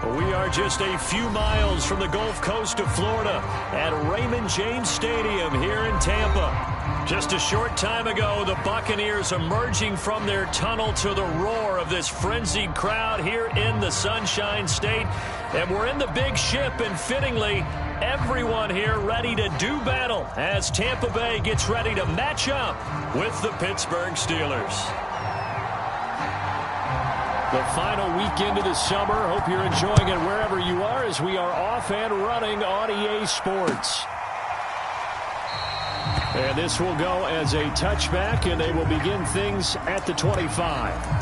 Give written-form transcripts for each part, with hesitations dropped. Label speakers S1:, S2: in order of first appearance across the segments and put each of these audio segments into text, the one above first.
S1: We are just a few miles from the Gulf Coast of Florida at Raymond James Stadium here in Tampa. Just a short time ago, the Buccaneers emerging from their tunnel to the roar of this frenzied crowd here in the Sunshine State. And we're in the big ship, and fittingly, everyone here ready to do battle as Tampa Bay gets ready to match up with the Pittsburgh Steelers. The final weekend of the summer. Hope you're enjoying it wherever you are as we are off and running on EA Sports. And this will go as a touchback, and they will begin things at the 25.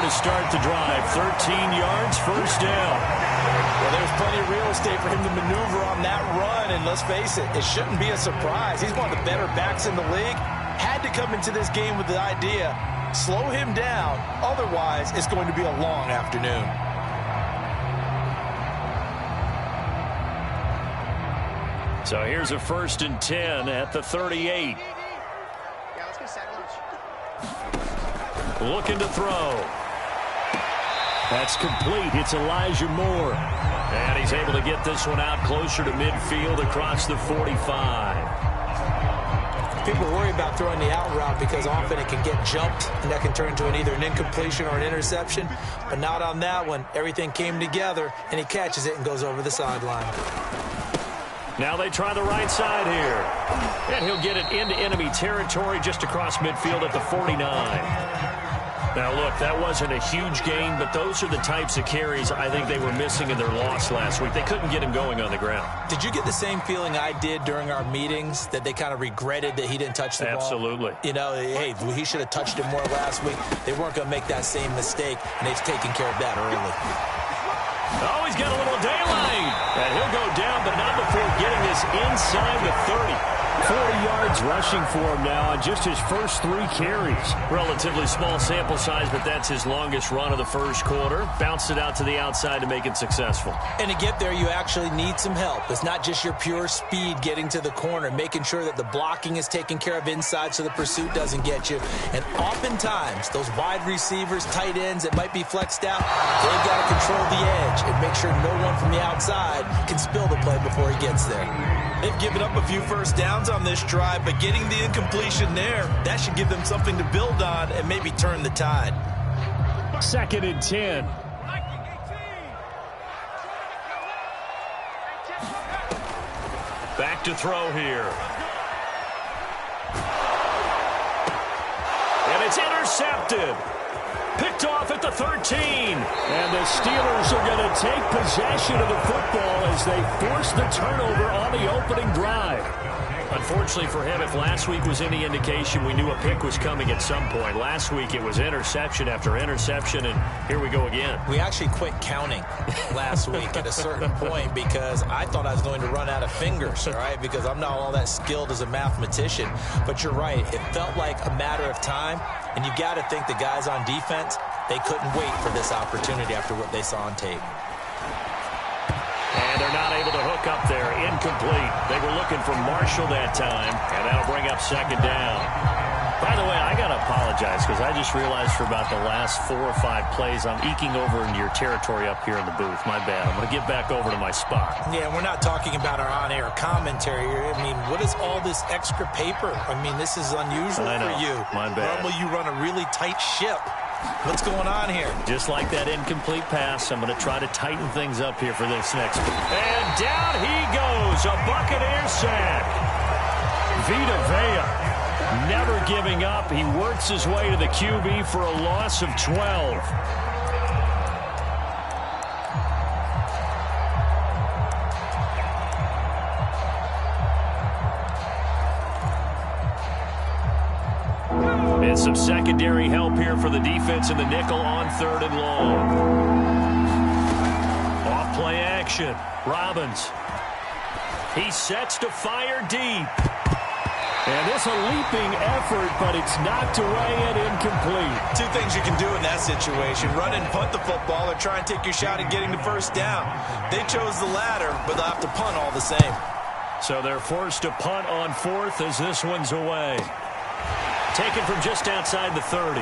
S1: Start the drive, 13 yards, first down.
S2: Well, there's plenty of real estate for him to maneuver on that run, and let's face it, it shouldn't be a surprise. He's one of the better backs in the league. Had to come into this game with the idea, slow him down, otherwise it's going to be a long afternoon.
S1: So here's a 1st and 10 at the 38. Looking to throw. That's complete. It's Elijah Moore. And he's able to get this one out closer to midfield across the 45.
S2: People worry about throwing the out route because often it can get jumped, and that can turn into either an incompletion or an interception. But not on that one. Everything came together, and he catches it and goes over the sideline.
S1: Now they try the right side here. And he'll get it into enemy territory just across midfield at the 49. Now, look, that wasn't a huge gain, but those are the types of carries I think they were missing in their loss last week. They couldn't get him going on the ground.
S2: Did you get the same feeling I did during our meetings, that they kind of regretted that he didn't touch the ball?
S1: Absolutely.
S2: You know, hey, he should have touched it more last week. They weren't going to make that same mistake, and they've taken care of that early.
S1: Oh, he's got a little daylight. And he'll go down, but not before getting this inside the 30. 40 yards rushing for him now on just his first 3 carries. Relatively small sample size, but that's his longest run of the first quarter. Bounced it out to the outside to make it successful.
S2: And to get there, you actually need some help. It's not just your pure speed getting to the corner, making sure that the blocking is taken care of inside so the pursuit doesn't get you. And oftentimes, those wide receivers, tight ends that might be flexed out, they've got to control the edge and make sure no one from the outside can spill the play before he gets there. They've given up a few first downs on this drive, but getting the incompletion there, that should give them something to build on and maybe turn the tide.
S1: 2nd and 10. Back to throw here. And it's intercepted. Picked off at the 13. And the Steelers are going to take possession of the football as they force the turnover on the opening drive. Unfortunately for him, if last week was any indication, we knew a pick was coming at some point. Last week it was interception after interception, and here we go again.
S2: We actually quit counting last week at a certain point because I thought I was going to run out of fingers, all right, because I'm not all that skilled as a mathematician. But you're right. It felt like a matter of time, and you got to think the guys on defense, they couldn't wait for this opportunity after what they saw on tape.
S1: And they're not able to hook up there. Incomplete. They were looking for Marshall that time, and that'll bring up 2nd down. By the way, I got to apologize because I just realized for about the last 4 or 5 plays, I'm eking over into your territory up here in the booth. My bad. I'm going to get back over to my spot.
S2: Yeah, we're not talking about our on-air commentary here. I mean, what is all this extra paper? I mean, this is unusual for you.
S1: My bad.
S2: Normally you run a really tight ship. What's going on here?
S1: Just like that incomplete pass, I'm going to try to tighten things up here for this next one. And down he goes, a Buccaneer sack. Vita Vea never giving up. He works his way to the QB for a loss of 12. Some secondary help here for the defense in the nickel on 3rd and long. Off play action. Robbins. He sets to fire deep. And this a leaping effort, but it's knocked away and incomplete.
S2: Two things you can do in that situation. Run and punt the football or try and take your shot at getting the first down. They chose the latter, but they'll have to punt all the same.
S1: So they're forced to punt on 4th as this one's away. Taken from just outside the 30.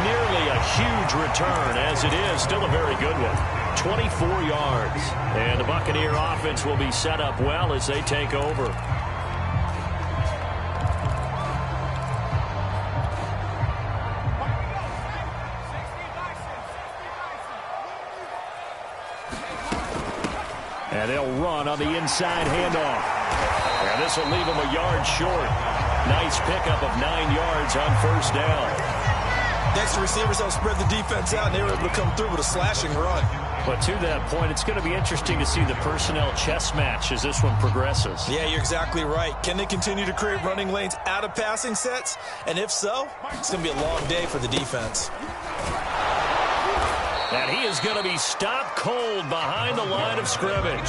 S1: Nearly a huge return, as it is. Still a very good one. 24 yards. And the Buccaneer offense will be set up well as they take over. And they'll run on the inside handoff. And this will leave them a yard short. Nice pickup of 9 yards on 1st down.
S2: Next, the receivers help spread the defense out, and they were able to come through with a slashing run.
S1: But to that point, it's going to be interesting to see the personnel chess match as this one progresses.
S2: Yeah, you're exactly right. Can they continue to create running lanes out of passing sets? And if so, it's going to be a long day for the defense.
S1: And he is going to be stopped cold behind the line of scrimmage.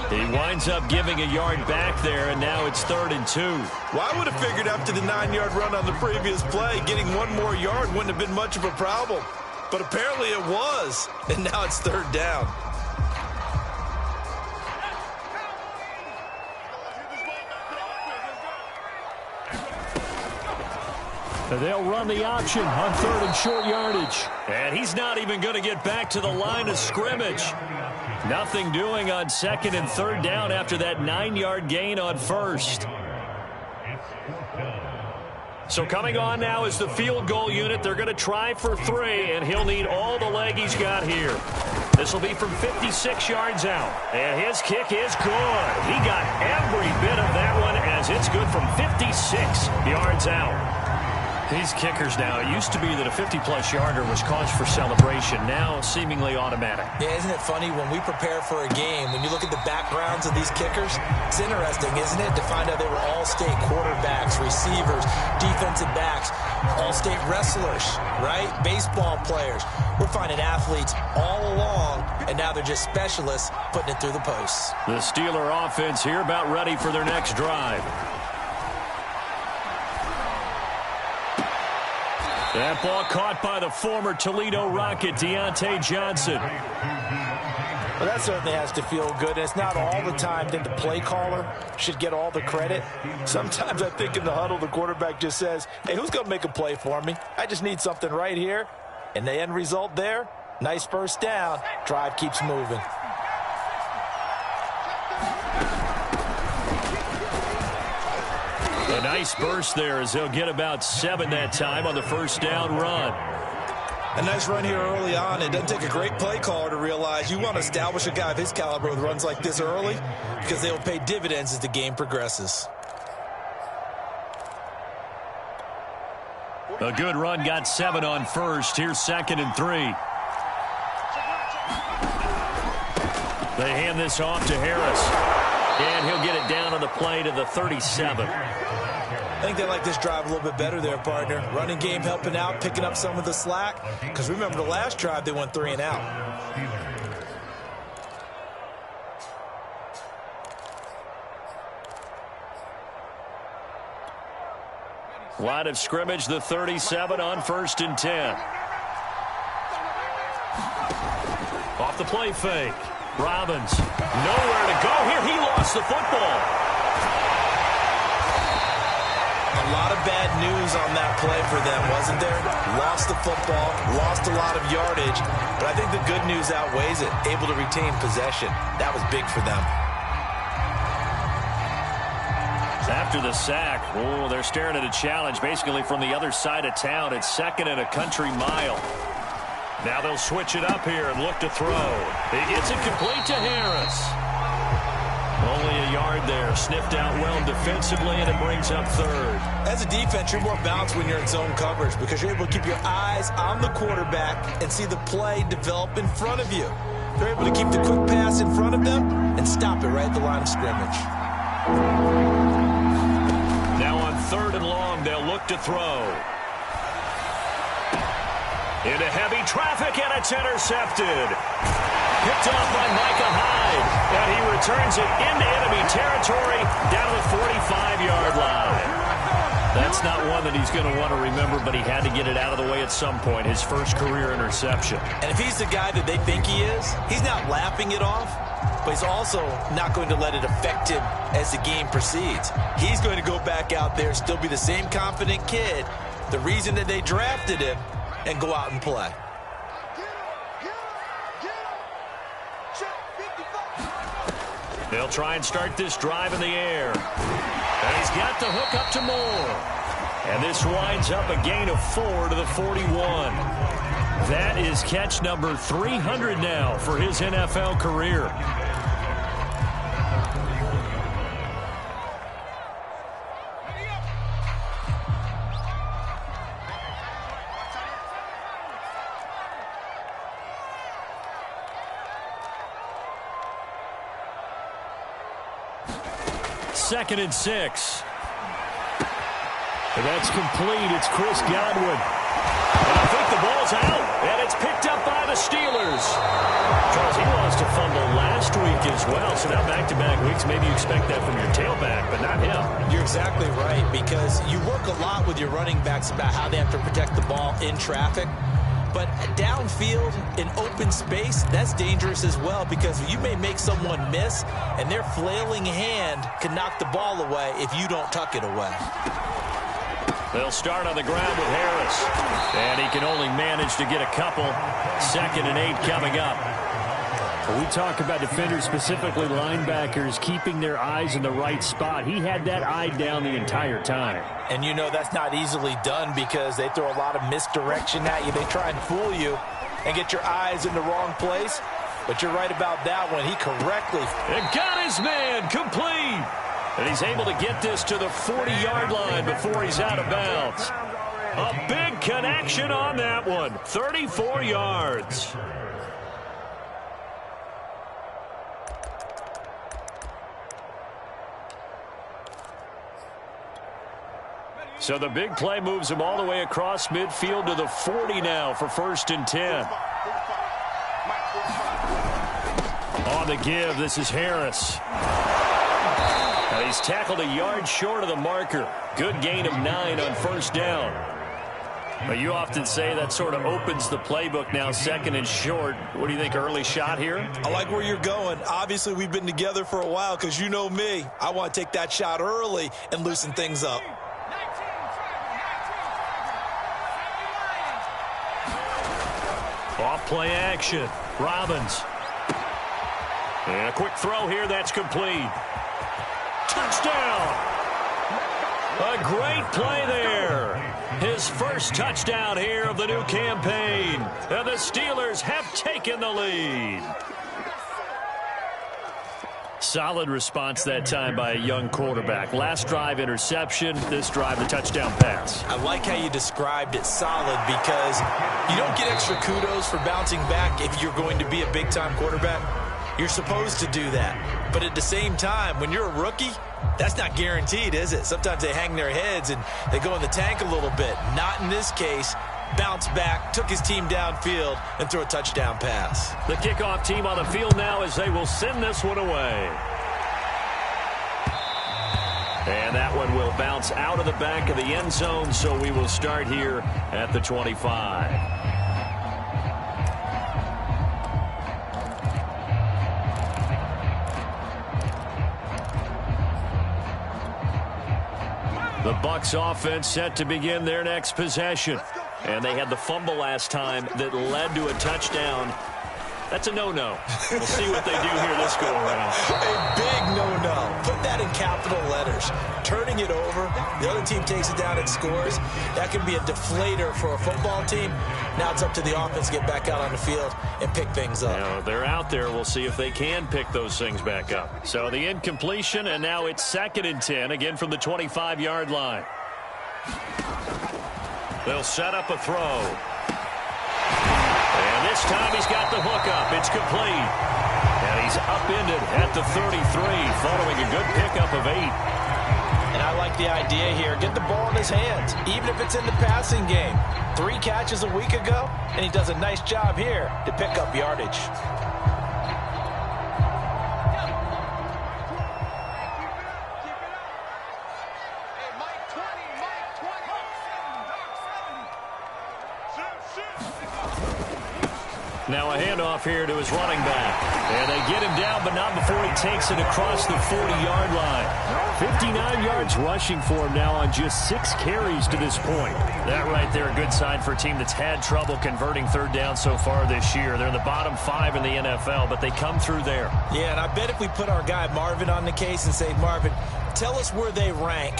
S1: He winds up giving a yard back there, and now it's 3rd and 2.
S2: Well, I would have figured after the 9-yard run on the previous play, getting one more yard wouldn't have been much of a problem. But apparently it was, and now it's 3rd down.
S1: They'll run the option on 3rd and short yardage. And he's not even going to get back to the line of scrimmage. Nothing doing on 2nd and 3rd down after that 9-yard gain on 1st. So coming on now is the field goal unit. They're going to try for 3, and he'll need all the leg he's got here. This will be from 56 yards out. And his kick is good. He got every bit of that one as it's good from 56 yards out. These kickers now, it used to be that a 50-plus yarder was cause for celebration. Now seemingly automatic.
S2: Yeah, isn't it funny when we prepare for a game, when you look at the backgrounds of these kickers, it's interesting, isn't it, to find out they were all-state quarterbacks, receivers, defensive backs, all-state wrestlers, right? Baseball players. We're finding athletes all along, and now they're just specialists putting it through the posts.
S1: The Steeler offense here about ready for their next drive. That ball caught by the former Toledo Rocket, Deontay Johnson.
S2: Well, that certainly has to feel good. And it's not all the time that the play caller should get all the credit. Sometimes I think in the huddle, the quarterback just says, hey, who's going to make a play for me? I just need something right here. And the end result there, nice first down. Drive keeps moving.
S1: A nice burst there as they'll get about 7 that time on the first down run.
S2: A nice run here early on. It doesn't take a great play caller to realize you want to establish a guy of his caliber with runs like this early because they will pay dividends as the game progresses.
S1: A good run got 7 on 1st. Here's 2nd and 3. They hand this off to Harris. And he'll get it down on the play to the 37.
S2: I think they like this drive a little bit better there, partner. Running game helping out, picking up some of the slack. Because remember the last drive, they went 3 and out.
S1: Line of scrimmage, the 37 on 1st and 10. Off the play fake. Robbins, nowhere to go here. He lost the football.
S2: A lot of bad news on that play for them, wasn't there? Lost the football, lost a lot of yardage, but I think the good news outweighs it. Able to retain possession. That was big for them.
S1: After the sack, they're staring at a challenge basically from the other side of town. It's 2nd and a country mile. Now they'll switch it up here and look to throw. He gets it complete to Harris. Only a yard there. Sniffed out well defensively, and it brings up 3rd.
S2: As a defense, you're more balanced when you're in zone coverage because you're able to keep your eyes on the quarterback and see the play develop in front of you. They're able to keep the quick pass in front of them and stop it right at the line of scrimmage.
S1: Now look to throw. Into heavy traffic, and it's intercepted. Picked off by Micah Hyde, and he returns it into enemy territory down the 45-yard line. That's not one that he's going to want to remember, but he had to get it out of the way at some point, his first career interception.
S2: And if he's the guy that they think he is, he's not laughing it off, but he's also not going to let it affect him as the game proceeds. He's going to go back out there, still be the same confident kid, the reason that they drafted him, and go out and play.
S1: They'll try and start this drive in the air. And he's got the hook up to Moore. And this winds up a gain of 4 to the 41. That is catch number 300 now for his NFL career. Second and 6. And that's complete. It's Chris Godwin. And I think the ball's out. And it's picked up by the Steelers. Charles, he lost a fumble last week as well. So now back-to-back weeks, maybe you expect that from your tailback, but not him.
S2: You're exactly right, because you work a lot with your running backs about how they have to protect the ball in traffic. But downfield, in open space, that's dangerous as well, because you may make someone miss, and their flailing hand can knock the ball away if you don't tuck it away.
S1: They'll start on the ground with Harris. And he can only manage to get a couple. 2nd and 8 coming up.
S3: We talk about defenders, specifically linebackers, keeping their eyes in the right spot. He had that eye down the entire time.
S2: And you know that's not easily done, because they throw a lot of misdirection at you. They try and fool you and get your eyes in the wrong place. But you're right about that one. He correctly
S1: got his man complete. And he's able to get this to the 40-yard line before he's out of bounds. A big connection on that one. 34 yards. So the big play moves him all the way across midfield to the 40 now for 1st and 10. On the give, this is Harris. Now he's tackled a yard short of the marker. Good gain of 9 on 1st down. But you often say that sort of opens the playbook now, 2nd and short. What do you think, early shot here?
S2: I like where you're going. Obviously, we've been together for a while, because you know me. I want to take that shot early and loosen things up.
S1: Off play action. Robbins. And a quick throw here. That's complete. Touchdown. A great play there. His first touchdown here of the new campaign. And the Steelers have taken the lead. Solid response that time by a young quarterback. Last drive, interception. This drive, the touchdown pass.
S2: I like how you described it, solid, because you don't get extra kudos for bouncing back if you're going to be a big-time quarterback. You're supposed to do that. But at the same time, when you're a rookie, that's not guaranteed, is it? Sometimes they hang their heads and they go in the tank a little bit. Not in this case. Bounced back, took his team downfield, and threw a touchdown pass.
S1: The kickoff team on the field now as they will send this one away. And that one will bounce out of the back of the end zone, so we will start here at the 25. The Bucs offense set to begin their next possession. And they had the fumble last time that led to a touchdown. That's a no-no. We'll see what they do here this go-around.
S2: A big no-no. Put that in capital letters. Turning it over, the other team takes it down and scores. That can be a deflator for a football team. Now it's up to the offense to get back out on the field and pick things up.
S1: Now, they're out there. We'll see if they can pick those things back up. So the incompletion, and now it's 2nd and 10, again from the 25-yard line. They'll set up a throw. And this time he's got the hook up. It's complete. And he's upended at the 33 following a good pickup of 8.
S2: And I like the idea here. Get the ball in his hands, even if it's in the passing game. 3 catches a week ago, and he does a nice job here to pick up yardage.
S1: Now a handoff here to his running back. And they get him down, but not before he takes it across the 40-yard line. 59 yards rushing for him now on just 6 carries to this point. That right there, a good sign for a team that's had trouble converting third down so far this year. They're in the bottom 5 in the NFL, but they come through there.
S2: Yeah, and I bet if we put our guy Marvin on the case and say, Marvin, tell us where they rank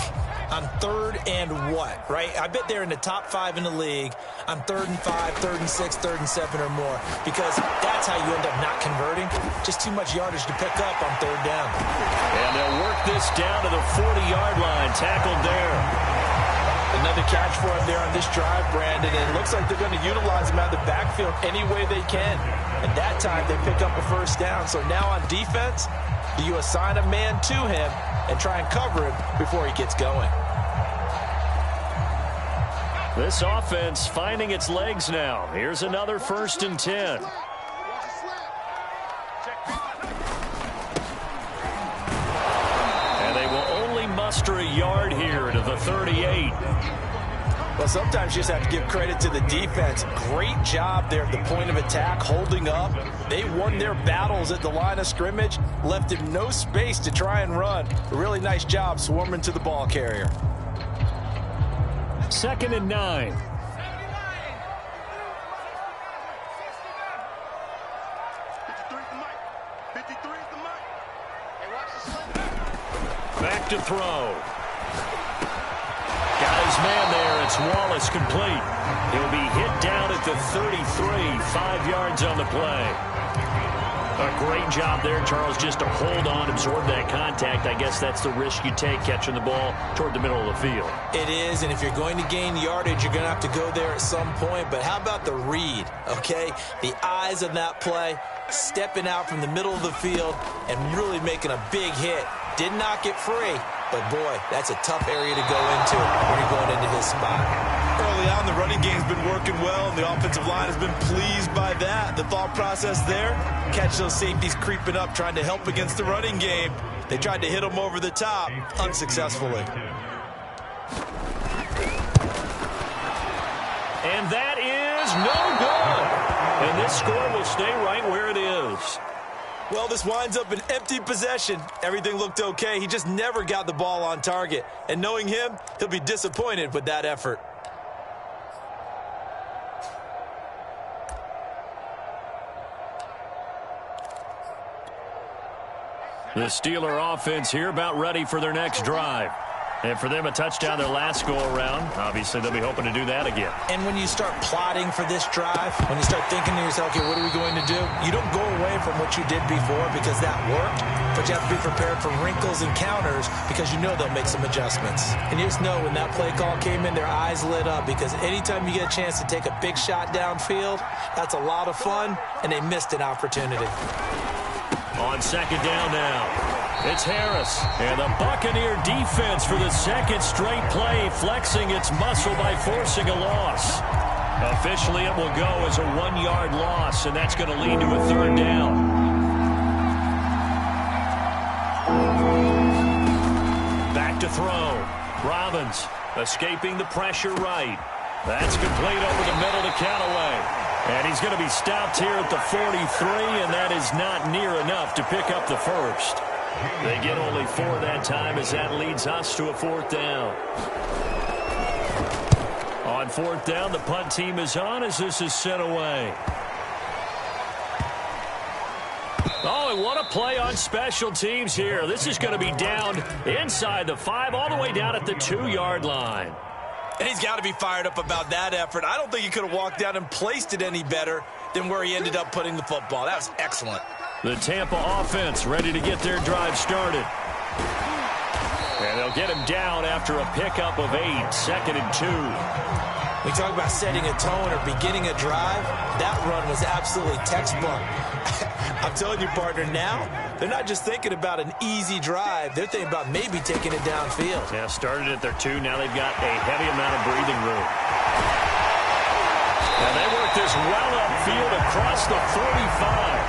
S2: on 3rd and what, right? I bet they're in the top 5 in the league on 3rd and 5, 3rd and 6, 3rd and 7 or more, because that's how you end up not converting. Just too much yardage to pick up on 3rd down.
S1: And they'll work this down to the 40-yard line, tackled there.
S2: Another catch for him there on this drive, Brandon, and it looks like they're going to utilize him out of the backfield any way they can. And that time they pick up a first down. So now on defense, do you assign a man to him and try and cover him before he gets going?
S1: This offense finding its legs now. Here's another 1st and 10. And they will only muster a yard here to the 38.
S2: Well, sometimes you just have to give credit to the defense. Great job there at the point of attack, holding up. They won their battles at the line of scrimmage, left him no space to try and run. A really nice job swarming to the ball carrier.
S1: 2nd and 9. Back to throw. Got his man there. It's Wallace complete. He'll be hit down at the 33, 5 yards on the play. A great job there, Charles, just to hold on, absorb that contact. I guess that's the risk you take catching the ball toward the middle of the field.
S2: It is, and if you're going to gain yardage, you're going to have to go there at some point. But how about the read, okay? The eyes of that play, stepping out from the middle of the field and really making a big hit. Did not get free, but boy, that's a tough area to go into when you're going into his spot.
S4: Early on, the running game's been working well, and the offensive line has been pleased by that. The thought process there, catch those safeties creeping up, trying to help against the running game. They tried to hit them over the top, unsuccessfully.
S1: And that is no good. And this score will stay right where it is.
S4: Well, this winds up an empty possession. Everything looked okay. He just never got the ball on target. And knowing him, he'll be disappointed with that effort.
S1: The Steeler offense here about ready for their next drive. And for them, a touchdown their last go-around. Obviously, they'll be hoping to do that again.
S2: And when you start plotting for this drive, when you start thinking to yourself, okay, what are we going to do? You don't go away from what you did before because that worked, but you have to be prepared for wrinkles and counters because you know they'll make some adjustments. And you just know when that play call came in, their eyes lit up because anytime you get a chance to take a big shot downfield, that's a lot of fun, and they missed an opportunity.
S1: On 2nd down now, it's Harris. And the Buccaneer defense for the 2nd straight play, flexing its muscle by forcing a loss. Officially, it will go as a 1-yard loss, and that's going to lead to a 3rd down. Back to throw. Robbins escaping the pressure right. That's complete over the middle to Callaway. And he's going to be stopped here at the 43, and that is not near enough to pick up the first. They get only 4 that time as that leads us to a 4th down. On 4th down, the punt team is on as this is sent away. Oh, and what a play on special teams here. This is going to be down inside the 5, all the way down at the 2-yard line.
S4: And he's got to be fired up about that effort. I don't think he could have walked down and placed it any better than where he ended up putting the football. That was excellent.
S1: The Tampa offense ready to get their drive started. And they'll get him down after a pickup of 8, 2nd and 2.
S2: We talk about setting a tone or beginning a drive. That run was absolutely textbook.
S4: I'm telling you, partner, now
S2: they're not just thinking about an easy drive. They're thinking about maybe taking it downfield.
S1: Yeah, started at their 2. Now they've got a heavy amount of breathing room. And they work this well upfield across the 45.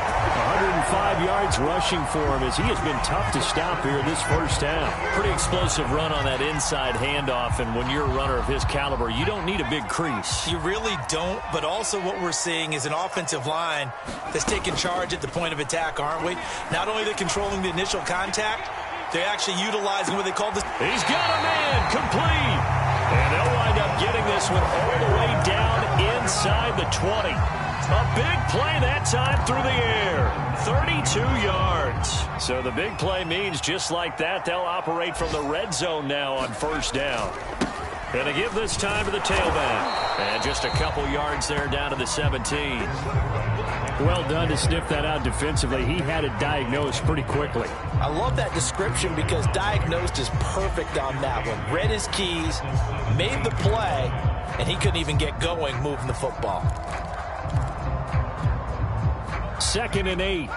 S1: 105 yards rushing for him as he has been tough to stop here this first half.
S3: Pretty explosive run on that inside handoff, and when you're a runner of his caliber, you don't need a big crease.
S2: You really don't, but also what we're seeing is an offensive line that's taking charge at the point of attack, aren't we? Not only are they controlling the initial contact, they're actually utilizing what they call this.
S1: He's got a man complete. And they'll wind up getting this one all the way down inside the 20. A big play that time through the air. 32 yards. So the big play means just like that, they'll operate from the red zone now on first down. And they give this time to the tailback. And just a couple yards there down to the 17.
S3: Well done to sniff that out defensively. He had it diagnosed pretty quickly.
S2: I love that description because diagnosed is perfect on that one. Read his keys, made the play, and he couldn't even get going moving the football.
S3: 2nd and 8.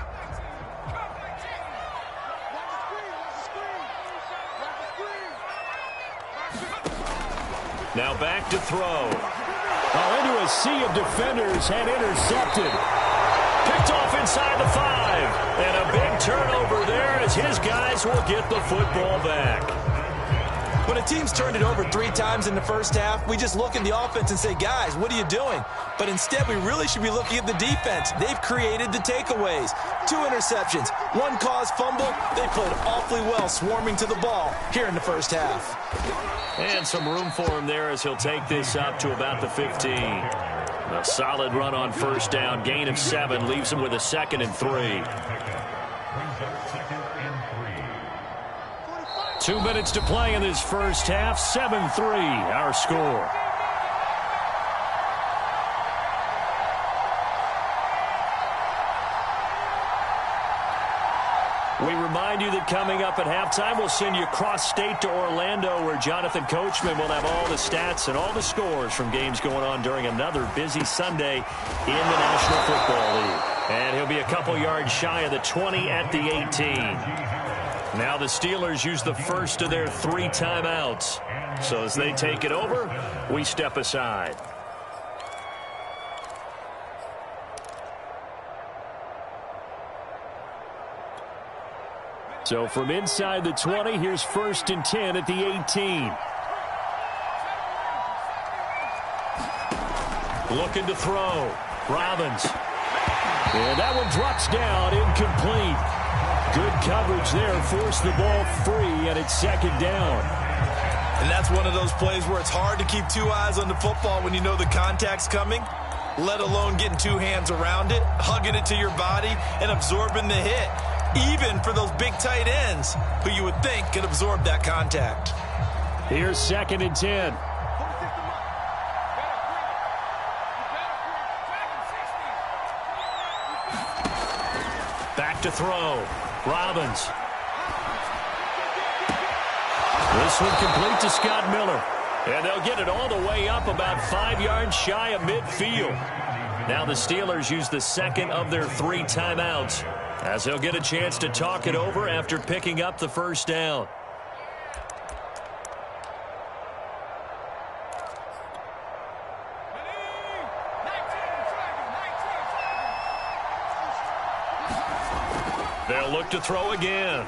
S1: Now back to throw.
S3: Into a sea of defenders and intercepted.
S1: Picked off inside the 5. And a big turnover there as his guys will get the football back.
S2: When a team's turned it over 3 times in the first half, we just look at the offense and say, guys, what are you doing? But instead, we really should be looking at the defense. They've created the takeaways. 2 interceptions, 1 caused fumble. They played awfully well swarming to the ball here in the first half.
S1: And some room for him there as he'll take this up to about the 15. A solid run on first down. Gain of 7 leaves him with a 2nd and 3. 2 minutes to play in this first half. 7-3 our score. We remind you that coming up at halftime, we'll send you cross-state to Orlando, where Jonathan Coachman will have all the stats and all the scores from games going on during another busy Sunday in the National Football League. And he'll be a couple yards shy of the 20 at the 18. Now the Steelers use the first of their 3 timeouts. So as they take it over, we step aside.
S3: So from inside the 20, here's 1st and 10 at the 18.
S1: Looking to throw. Robbins.
S3: And that one drops down, incomplete. Good coverage there, forced the ball free, and it's 2nd down.
S4: And that's one of those plays where it's hard to keep 2 eyes on the football when you know the contact's coming, let alone getting 2 hands around it, hugging it to your body, and absorbing the hit. Even for those big tight ends who you would think could absorb that contact.
S3: Here's 2nd and 10.
S1: Back to throw. Robbins. This one complete to Scott Miller. And they'll get it all the way up about 5 yards shy of midfield. Now the Steelers use the 2nd of their 3 timeouts, as they'll get a chance to talk it over after picking up the first down. They'll look to throw again.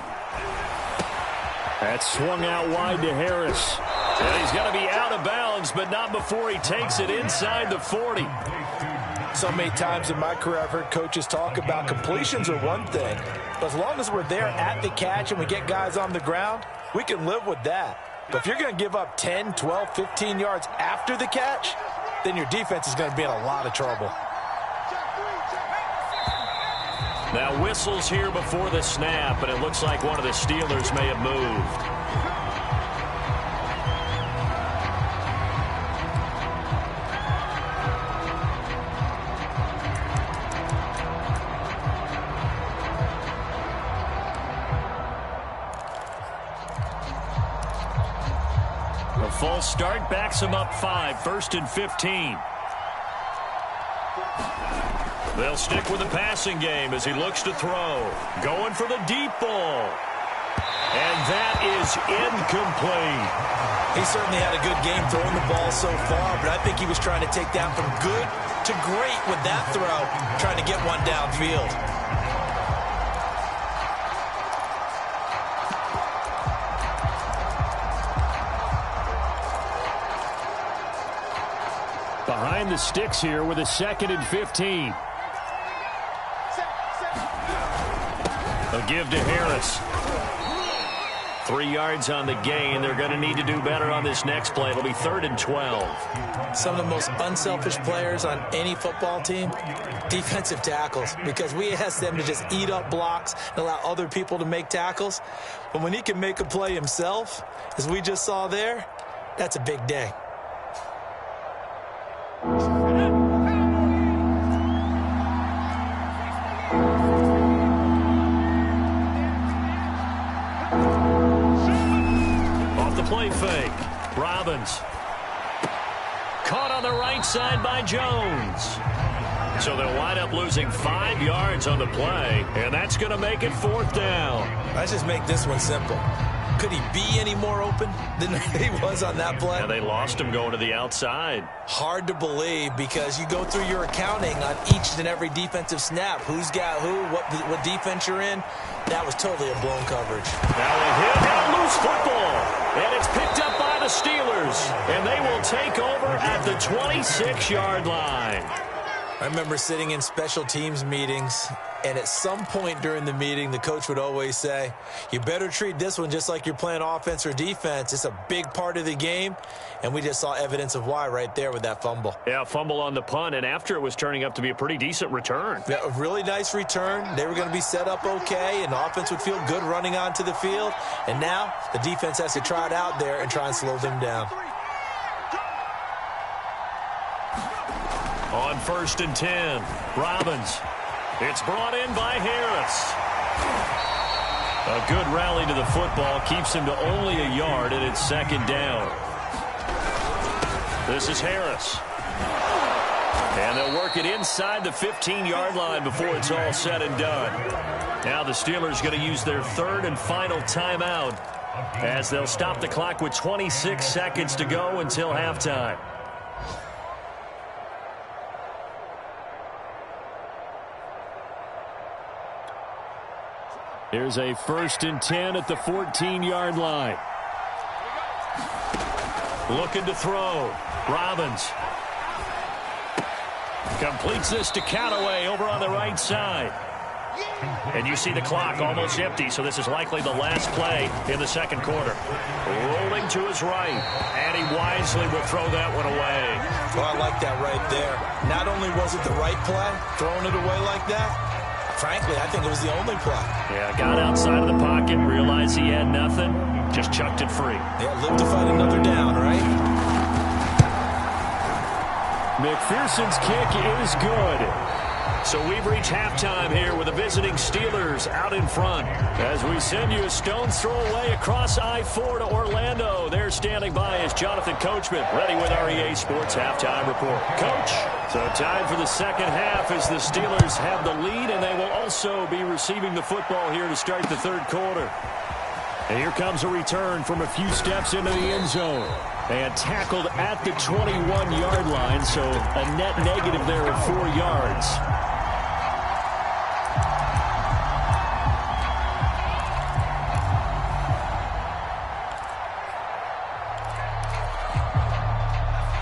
S3: That swung out wide to Harris.
S1: And he's going to be out of bounds, but not before he takes it inside the 40.
S2: So many times in my career I've heard coaches talk about completions are one thing, but as long as we're there at the catch and we get guys on the ground, we can live with that. But if you're going to give up 10, 12, 15 yards after the catch, then your defense is going to be in a lot of trouble.
S1: Now whistles here before the snap, and it looks like one of the Steelers may have moved. A false start backs him up 5, 1st and 15. They'll stick with the passing game as he looks to throw. Going for the deep ball. And that is incomplete.
S2: He certainly had a good game throwing the ball so far, but I think he was trying to take that from good to great with that throw, trying to get one downfield.
S3: Behind the sticks here with a 2nd and 15.
S1: A give to Harris. 3 yards on the gain. They're going to need to do better on this next play. It'll be 3rd and 12.
S2: Some of the most unselfish players on any football team, defensive tackles, because we ask them to just eat up blocks and allow other people to make tackles. But when he can make a play himself, as we just saw there, that's a big day.
S1: Play fake. Robbins. Caught on the right side by Jones. So they'll wind up losing 5 yards on the play, and that's going to make it 4th down.
S2: Let's just make this one simple. Could he be any more open than he was on that play?
S1: And they lost him going to the outside.
S2: Hard to believe because you go through your accounting on each and every defensive snap. Who's got who, what defense you're in. That was totally a blown coverage.
S1: Now a hit and a loose football. And it's picked up by the Steelers. And they will take over at the 26-yard line.
S2: I remember sitting in special teams meetings, and at some point during the meeting, the coach would always say, you better treat this one just like you're playing offense or defense. It's a big part of the game, and we just saw evidence of why right there with that fumble.
S1: Yeah, fumble on the punt, and after it was turning up to be a pretty decent return.
S2: Yeah, a really nice return. They were going to be set up okay, and the offense would feel good running onto the field. And now the defense has to try it out there and try and slow them down.
S1: On 1st and 10, Robbins. It's brought in by Harris. A good rally to the football keeps him to only a yard, and it's 2nd down. This is Harris. And they'll work it inside the 15-yard line before it's all said and done. Now the Steelers going to use their 3rd and final timeout as they'll stop the clock with 26 seconds to go until halftime.
S3: Here's a 1st and 10 at the 14-yard line.
S1: Looking to throw. Robbins. Completes this to Callaway over on the right side. And you see the clock almost empty, so this is likely the last play in the 2nd quarter. Rolling to his right, and he wisely will throw that one away.
S2: Well, I like that right there. Not only was it the right play, throwing it away like that, frankly, I think it was the only play.
S1: Yeah, got outside of the pocket, realized he had nothing, just chucked it free.
S2: Yeah, live to fight another down, right?
S3: McPherson's kick is good.
S1: So we've reached halftime here with the visiting Steelers out in front. As we send you a stone's throw away across I-4 to Orlando. There standing by is Jonathan Coachman, ready with our EA Sports Halftime Report. Coach, so time for the 2nd half as the Steelers have the lead, and they will also be receiving the football here to start the 3rd quarter.
S3: And here comes a return from a few steps into the end zone. And tackled at the 21-yard line, so a net negative there of 4 yards.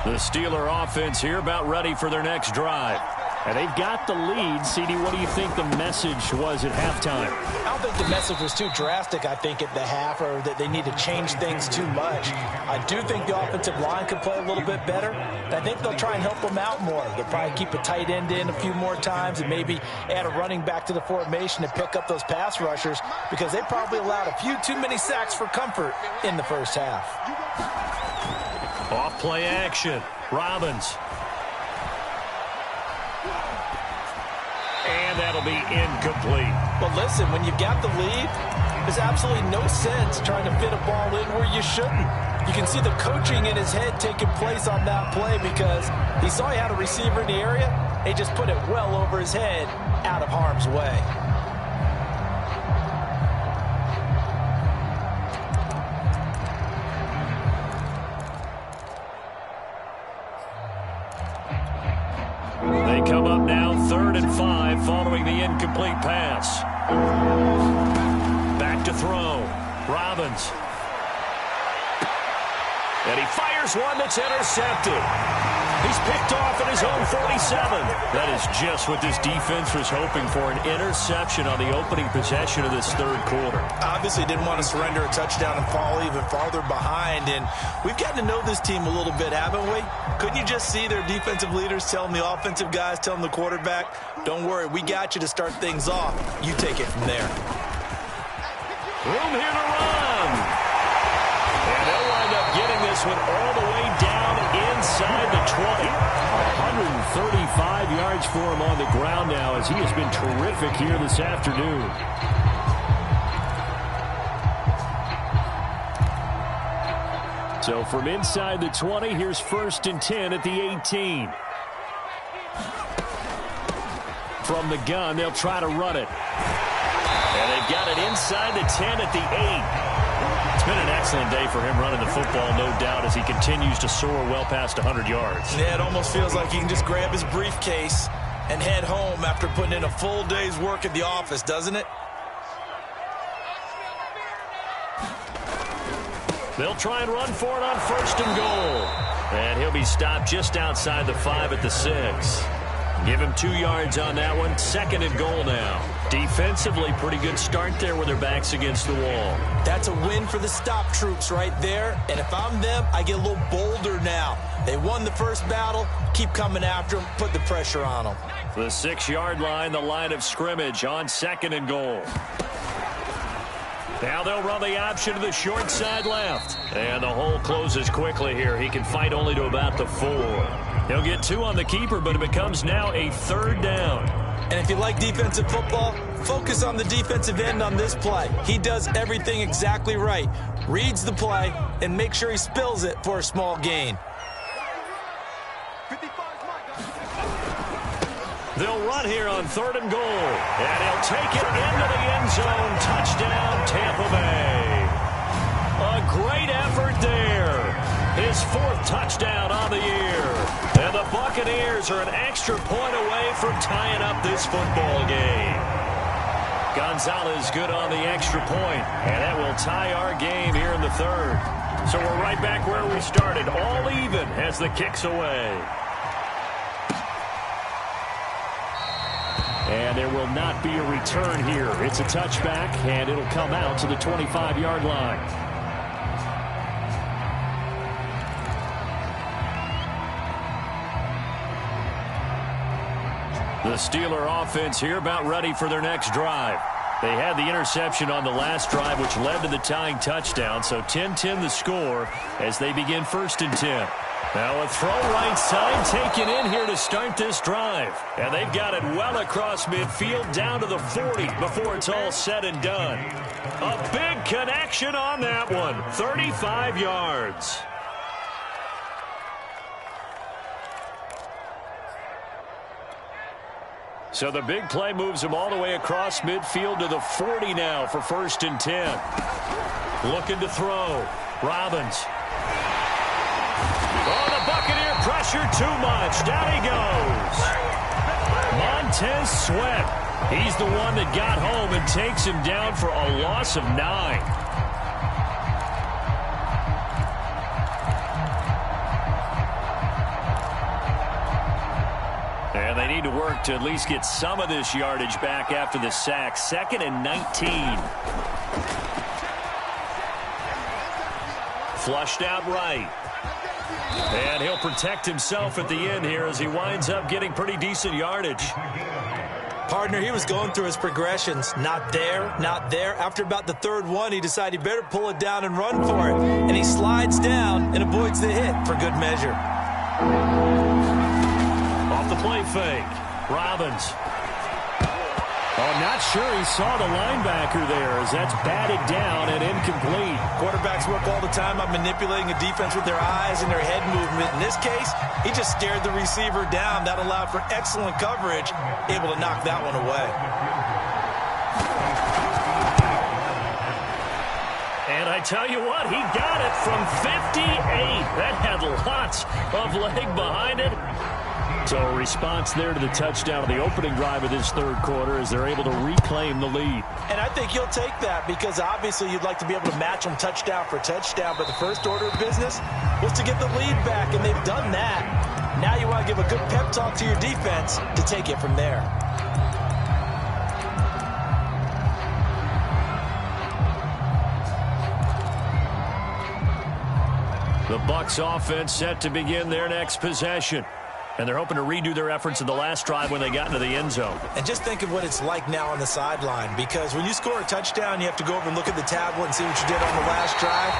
S1: The Steeler offense here about ready for their next drive.
S3: And they've got the lead. CD, what do you think the message was at halftime?
S2: I don't think the message was too drastic, I think, at the half, or that they need to change things too much. I do think the offensive line could play a little bit better. And I think they'll try and help them out more. They'll probably keep a tight end in a few more times and maybe add a running back to the formation to pick up those pass rushers, because they probably allowed a few too many sacks for comfort in the first half.
S1: Off play action. Robbins. And that'll be incomplete.
S2: But listen, when you've got the lead, there's absolutely no sense trying to fit a ball in where you shouldn't. You can see the coaching in his head taking place on that play because he saw he had a receiver in the area. He just put it well over his head, out of harm's way.
S1: They come up now 3rd and 5 following the incomplete pass. Back to throw. Robbins. And he fires one that's intercepted. He's picked off at his own 47. That is just what this defense was hoping for, an interception on the opening possession of this third quarter.
S2: Obviously didn't want to surrender a touchdown and fall even farther behind. And we've gotten to know this team a little bit, haven't we? Couldn't you just see their defensive leaders telling the offensive guys, telling the quarterback, don't worry, we got you to start things off. You take it from there.
S1: Room here to run. And they'll wind up getting this one all the way down inside the 20. 135 yards for him on the ground now as he has been terrific here this afternoon. So from inside the 20, here's 1st and 10 at the 18. From the gun, they'll try to run it. And they've got it inside the 10 at the 8. It's been an excellent day for him running the football, no doubt, as he continues to soar well past 100 yards.
S2: Yeah, it almost feels like he can just grab his briefcase and head home after putting in a full day's work at the office, doesn't it?
S1: They'll try and run for it on 1st and goal. And he'll be stopped just outside the 5 at the 6. Give him 2 yards on that one. 2nd and goal now. Defensively, pretty good start there with their backs against the wall.
S2: That's a win for the stop troops right there. And if I'm them, I get a little bolder now. They won the first battle. Keep coming after them. Put the pressure on them.
S1: The 6-yard line, the line of scrimmage on 2nd and goal. Now they'll run the option to the short side left. And the hole closes quickly here. He can fight only to about the 4. He'll get 2 on the keeper, but it becomes now a 3rd down.
S2: And if you like defensive football, focus on the defensive end on this play. He does everything exactly right. Reads the play and make sure he spills it for a small gain.
S1: They'll run here on 3rd and goal. And he'll take it into the end zone. Touchdown, Tampa Bay. A great effort there. His 4th touchdown on the year. And the Buccaneers are an extra point away from tying up this football game. Gonzalez good on the extra point. And that will tie our game here in the 3rd. So we're right back where we started. All even as the kick's away. And there will not be a return here. It's a touchback, and it'll come out to the 25-yard line. The Steeler offense here about ready for their next drive. They had the interception on the last drive, which led to the tying touchdown. So 10-10 the score as they begin 1st and 10. Now a throw right side taken in here to start this drive. And they've got it well across midfield down to the 40 before it's all said and done. A big connection on that one. 35 yards. So the big play moves him all the way across midfield to the 40 now for 1st and 10. Looking to throw. Robbins. Oh, the Buccaneer pressure too much. Down he goes. Montez Sweat. He's the one that got home and takes him down for a loss of 9. And they need to work to at least get some of this yardage back after the sack. 2nd and 19. Flushed out right. And he'll protect himself at the end here as he winds up getting pretty decent yardage.
S2: Partner, he was going through his progressions. Not there, not there. After about the 3rd one, he decided he better pull it down and run for it. And he slides down and avoids the hit for good measure.
S1: Off the play fake. Robbins.
S3: Oh, not sure he saw the linebacker there as that's batted down and incomplete.
S4: Quarterbacks work all the time on manipulating a defense with their eyes and their head movement. In this case, he just stared the receiver down. That allowed for excellent coverage, able to knock that one away.
S1: And I tell you what, he got it from 58. That had lots of leg behind it. So a response there to the touchdown of the opening drive of this third quarter as they're able to reclaim the lead.
S2: And I think you'll take that because obviously you'd like to be able to match them touchdown for touchdown, but the first order of business was to get the lead back, and they've done that. Now you want to give a good pep talk to your defense to take it from there.
S1: The Bucs offense set to begin their next possession. And they're hoping to redo their efforts in the last drive when they got into the end zone.
S2: And just think of what it's like now on the sideline, because when you score a touchdown, you have to go over and look at the tablet and see what you did on the last drive.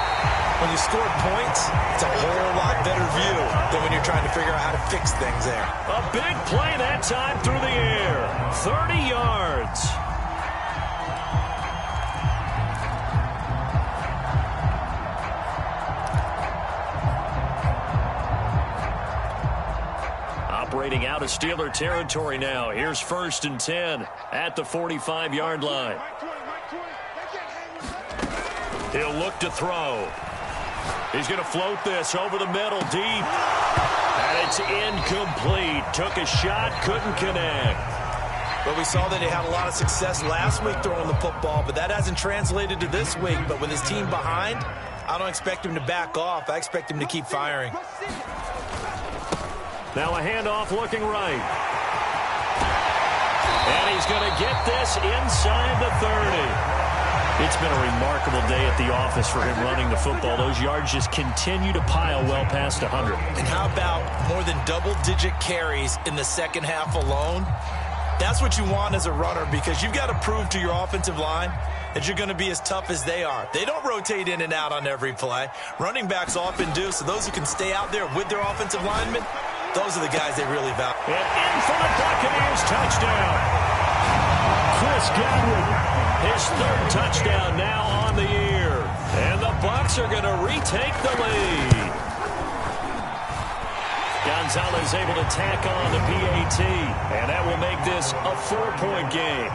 S2: When you score points, it's a whole lot better view than when you're trying to figure out how to fix things there.
S1: A big play that time through the air. 30 yards. Operating out of Steeler territory now. Here's 1st and 10 at the 45-yard line. He'll look to throw. He's going to float this over the middle deep. And it's incomplete. Took a shot, couldn't connect.
S2: But we saw that he had a lot of success last week throwing the football, but that hasn't translated to this week. But with his team behind, I don't expect him to back off. I expect him to keep firing.
S1: Now a handoff looking right. And he's going to get this inside the 30. It's been a remarkable day at the office for him running the football. Those yards just continue to pile well past 100.
S2: And how about more than double-digit carries in the second half alone? That's what you want as a runner, because you've got to prove to your offensive line that you're going to be as tough as they are. They don't rotate in and out on every play. Running backs often do, so those who can stay out there with their offensive linemen, those are the guys they really value.
S1: And in for the Buccaneers touchdown. Chris Godwin, his third touchdown now on the year. And the Bucs are going to retake the lead. Gonzalez able to tack on the PAT, and that will make this a 4-point game.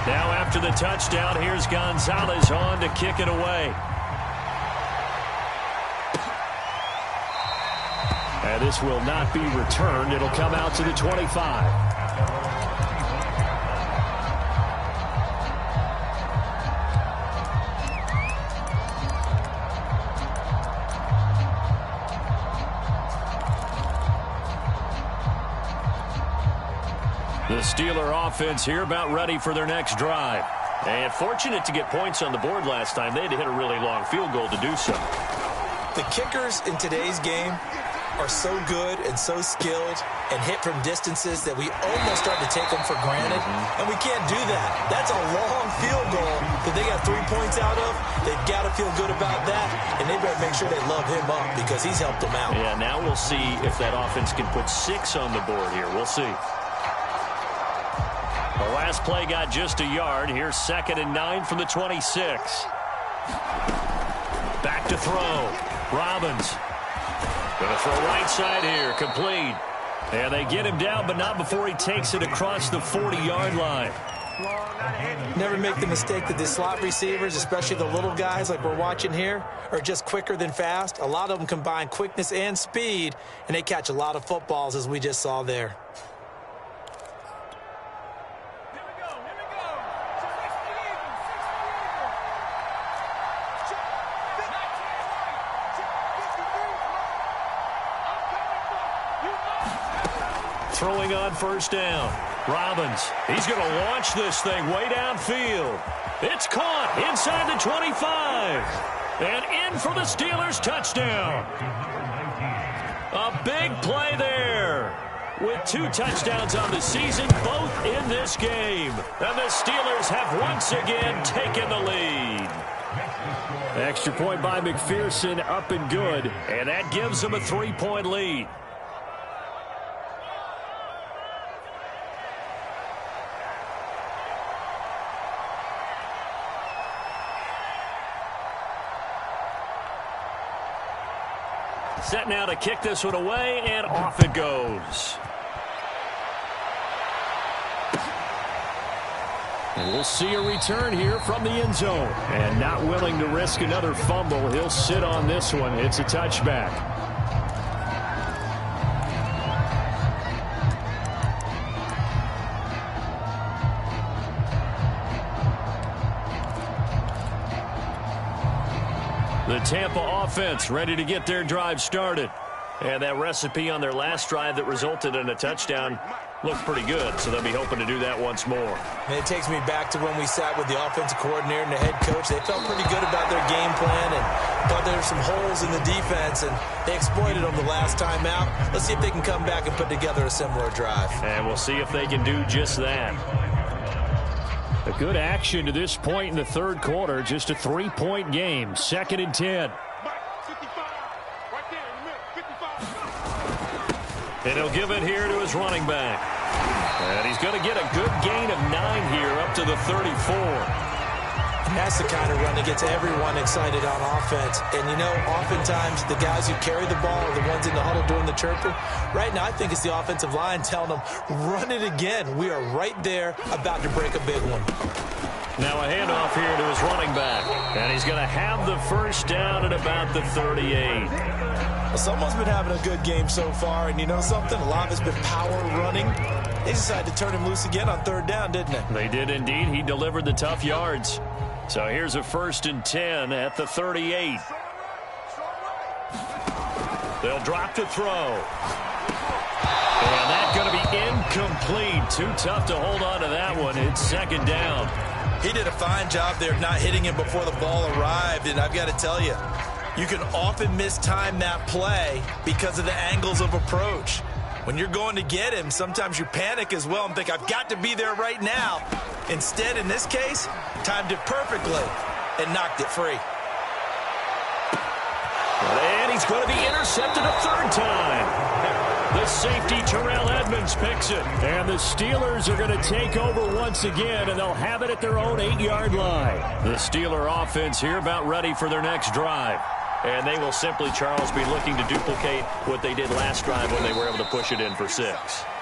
S1: Now after the touchdown, here's Gonzalez on to kick it away. And this will not be returned. It'll come out to the 25. The Steeler offense here about ready for their next drive. And fortunate to get points on the board last time. They had to hit a really long field goal to do so.
S2: The kickers in today's game are so good and so skilled and hit from distances that we almost start to take them for granted. And we can't do that. That's a long field goal that they got 3 points out of. They've got to feel good about that, and they better make sure they love him up because he's helped them out.
S1: Yeah, now we'll see if that offense can put 6 on the board here. We'll see. The last play got just a yard. Here's 2nd and 9 from the 26. Back to throw. Robbins. Going to throw right side here. Complete. And they get him down, but not before he takes it across the 40-yard line.
S2: Never make the mistake that the slot receivers, especially the little guys like we're watching here, are just quicker than fast. A lot of them combine quickness and speed, and they catch a lot of footballs, as we just saw there.
S1: Throwing on 1st down. Robbins. He's going to launch this thing way downfield. It's caught inside the 25. And in for the Steelers touchdown. A big play there. With 2 touchdowns on the season, both in this game. And the Steelers have once again taken the lead. Extra point by McPherson, up and good. And that gives them a 3-point lead. Set now to kick this one away, and off it goes. And we'll see a return here from the end zone. And not willing to risk another fumble, he'll sit on this one. It's a touchback. The Tampa offense ready to get their drive started. And that recipe on their last drive that resulted in a touchdown looked pretty good, so they'll be hoping to do that once more.
S2: And it takes me back to when we sat with the offensive coordinator and the head coach. They felt pretty good about their game plan and thought there were some holes in the defense, and they exploited them the last time out. Let's see if they can come back and put together a similar drive.
S1: And we'll see if they can do just that. A good action to this point in the third quarter. Just a 3-point game. 2nd and 10. And he'll give it here to his running back. And he's going to get a good gain of 9 here up to the 34.
S2: And that's the kind of run that gets everyone excited on offense. And, you know, oftentimes the guys who carry the ball are the ones in the huddle doing the chirping. Right now, I think it's the offensive line telling them, run it again. We are right there about to break a big one.
S1: Now a handoff here to his running back. And he's going to have the first down at about the 38.
S2: Well, someone's been having a good game so far, and you know something? A lot of it's been power running. They decided to turn him loose again on 3rd down, didn't they?
S1: They did indeed. He delivered the tough yards. So here's a 1st and 10 at the 38. They'll drop to throw. And that's going to be incomplete. Too tough to hold on to that one. It's 2nd down.
S2: He did a fine job there of not hitting him before the ball arrived, and I've got to tell you, you can often mistime that play because of the angles of approach. When you're going to get him, sometimes you panic as well and think, I've got to be there right now. Instead, in this case, timed it perfectly and knocked it free.
S1: And he's going to be intercepted a 3rd time. The safety, Terrell Edmonds, picks it. And the Steelers are going to take over once again, and they'll have it at their own 8-yard line. The Steeler offense here about ready for their next drive. And they will simply, Charles, be looking to duplicate what they did last drive when they were able to push it in for 6.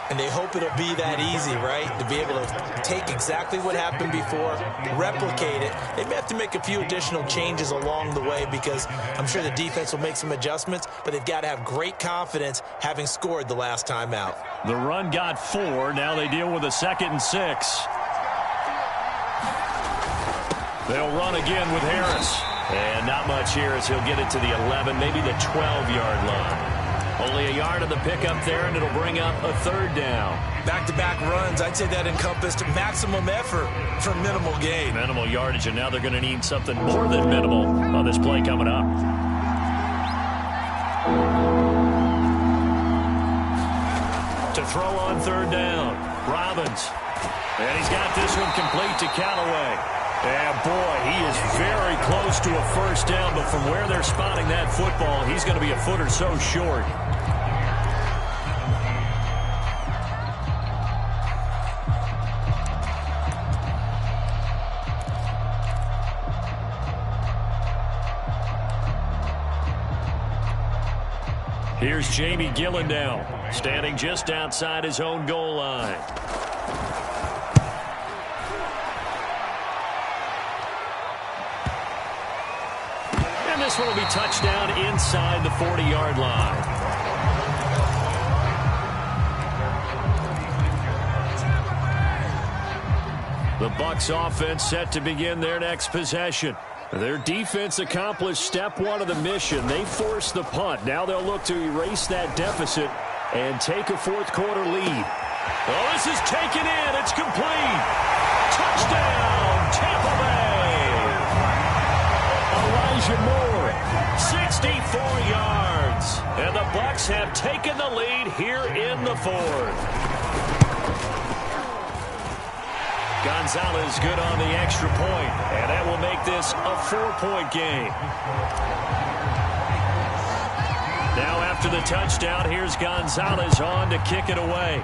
S2: And they hope it'll be that easy, right? To be able to take exactly what happened before, replicate it. They may have to make a few additional changes along the way because I'm sure the defense will make some adjustments, but they've got to have great confidence having scored the last time out.
S1: The run got 4. Now they deal with a 2nd and 6. They'll run again with Harris. And not much here as he'll get it to the 11, maybe the 12-yard line. Only a yard of the pickup there, and it'll bring up a 3rd down.
S2: Back-to-back runs, I'd say that encompassed maximum effort for minimal gain.
S1: Minimal yardage, and now they're going to need something more than minimal on this play coming up. To throw on 3rd down, Robbins. And he's got this one complete to Callaway. And, boy, he is very close to a 1st down, but from where they're spotting that football, he's going to be a foot or so short. Here's Jamie Gillen now, standing just outside his own goal line. This one will be touchdown inside the 40-yard line. The Bucs offense set to begin their next possession. Their defense accomplished step 1 of the mission. They forced the punt. Now they'll look to erase that deficit and take a 4th quarter lead. Oh, this is taken in. It's complete. Touchdown, Tampa Bay. Elijah Moore, 64 yards. And the Bucs have taken the lead here in the 4th. Gonzalez good on the extra point, and that will make this a 4-point game. Now after the touchdown, here's Gonzalez on to kick it away.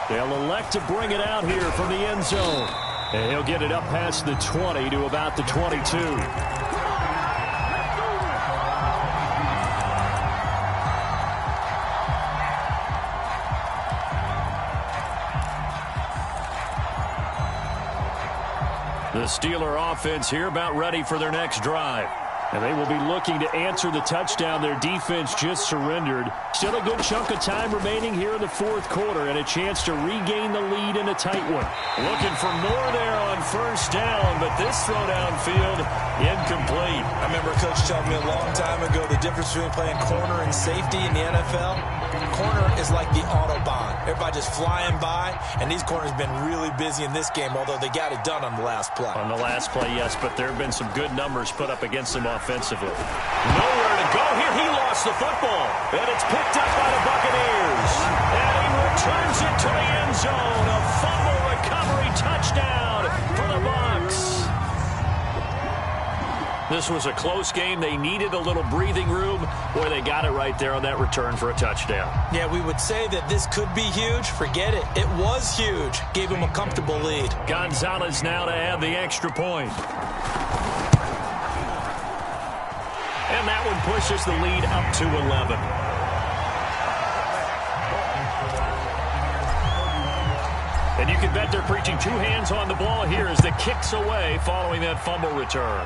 S1: They'll elect to bring it out here from the end zone. And he'll get it up past the 20 to about the 22. The Steeler offense here about ready for their next drive.
S3: And they will be looking to answer the touchdown their defense just surrendered. Still a good chunk of time remaining here in the fourth quarter and a chance to regain the lead in a tight one.
S1: Looking for more there on first down, but this throw downfield incomplete.
S2: I remember Coach telling me a long time ago the difference between playing corner and safety in the NFL. Corner is like the Autobahn. Everybody just flying by, and these corners have been really busy in this game, although they got it done on the last play.
S1: On the last play, yes, but there have been some good numbers put up against them offensively. Nowhere to go here. He lost the football, and it's picked up by the Buccaneers. And he returns it to the end zone. A fumble recovery touchdown for the Bucs. This was a close game. They needed a little breathing room. Boy, they got it right there on that return for a touchdown.
S2: Yeah, we would say that this could be huge. Forget it. It was huge. Gave him a comfortable lead.
S1: Gonzalez now to add the extra point. And that one pushes the lead up to 11. And you can bet they're preaching two hands on the ball here as the kick's away following that fumble return.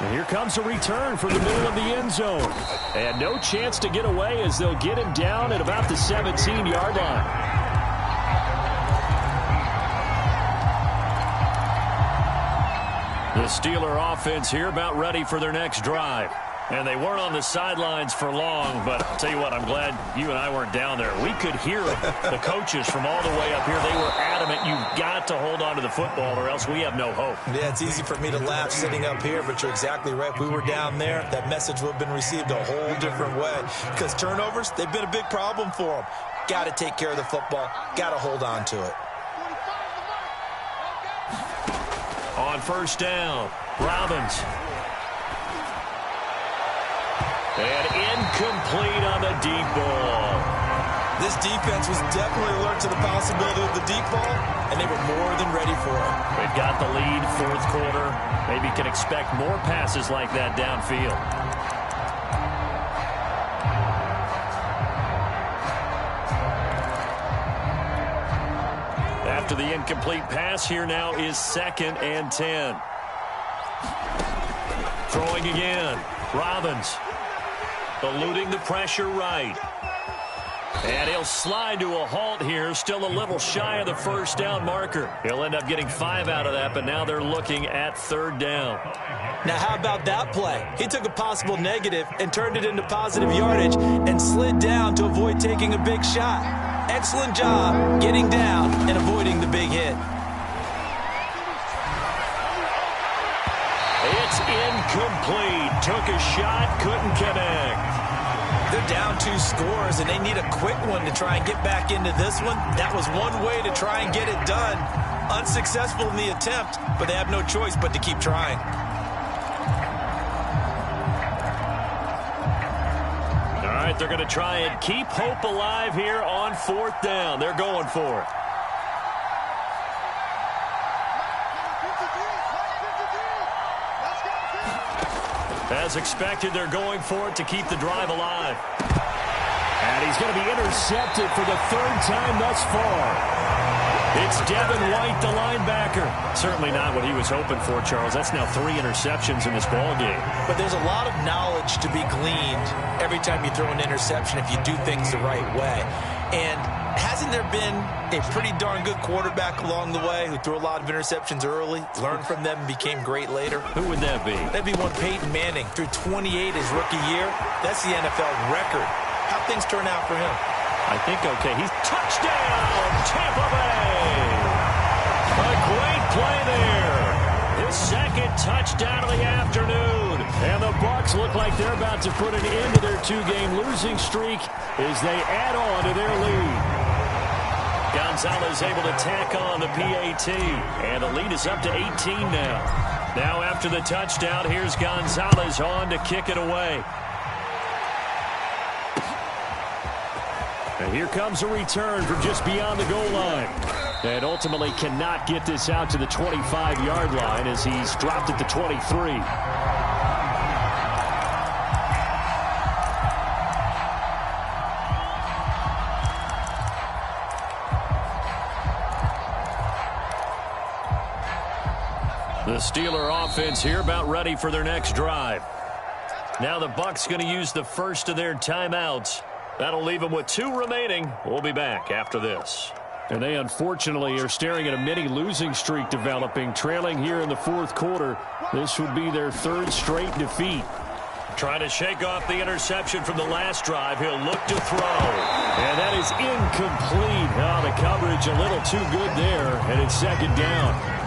S3: And here comes a return from the middle of the end zone. And no chance to get away as they'll get him down at about the 17-yard line.
S1: The Steeler offense here about ready for their next drive. And they weren't on the sidelines for long, but I'll tell you what, I'm glad you and I weren't down there. We could hear the coaches from all the way up here. They were adamant, you've got to hold on to the football or else we have no hope.
S2: Yeah, it's easy for me to laugh sitting up here, but you're exactly right. If we were down there, that message would have been received a whole different way. Because turnovers, they've been a big problem for them. Got to take care of the football. Got to hold on to it.
S1: On first down, Robbins. And incomplete on the deep ball.
S2: This defense was definitely alert to the possibility of the deep ball, and they were more than ready for it.
S1: They've got the lead, fourth quarter. Maybe can expect more passes like that downfield. After the incomplete pass, here now is 2nd and 10. Throwing again, Robbins. Eluding the pressure right. And he'll slide to a halt here. Still a little shy of the first down marker. He'll end up getting 5 out of that, but now they're looking at 3rd down.
S2: Now, how about that play? He took a possible negative and turned it into positive yardage and slid down to avoid taking a big shot. Excellent job getting down and avoiding the big hit.
S1: It's incomplete. Took a shot, couldn't connect.
S2: They're down 2 scores, and they need a quick one to try and get back into this one. That was one way to try and get it done. Unsuccessful in the attempt, but they have no choice but to keep trying.
S1: All right, they're going to try and keep hope alive here on 4th down. They're going for it. As expected, they're going for it to keep the drive alive.
S3: And he's going to be intercepted for the 3rd time thus far.
S1: It's Devin White, the linebacker. Certainly not what he was hoping for, Charles. That's now 3 interceptions in this ball game.
S2: But there's a lot of knowledge to be gleaned every time you throw an interception if you do things the right way. And hasn't there been a pretty darn good quarterback along the way who threw a lot of interceptions early, learned from them, and became great later?
S1: Who would that be?
S2: That'd be one Peyton Manning. Threw 28 his rookie year. That's the NFL record. How'd things turn out for him?
S1: I think okay. He's touchdown, Tampa Bay. A great play there. His 2nd touchdown of the afternoon. And the Bucs look like they're about to put an end to their 2-game losing streak as they add on to their lead. Gonzalez able to tack on the PAT. And the lead is up to 18 now. Now after the touchdown, here's Gonzalez on to kick it away.
S3: And here comes a return from just beyond the goal line. And ultimately cannot get this out to the 25-yard line as he's dropped at the 23.
S1: The Steeler offense here about ready for their next drive. Now the Bucs going to use the first of their timeouts. That'll leave them with 2 remaining. We'll be back after this.
S3: And they unfortunately are staring at a mini losing streak developing, trailing here in the 4th quarter. This would be their 3rd straight defeat.
S1: Trying to shake off the interception from the last drive. He'll look to throw.
S3: And that is incomplete. Oh, the coverage a little too good there, and it's 2nd down.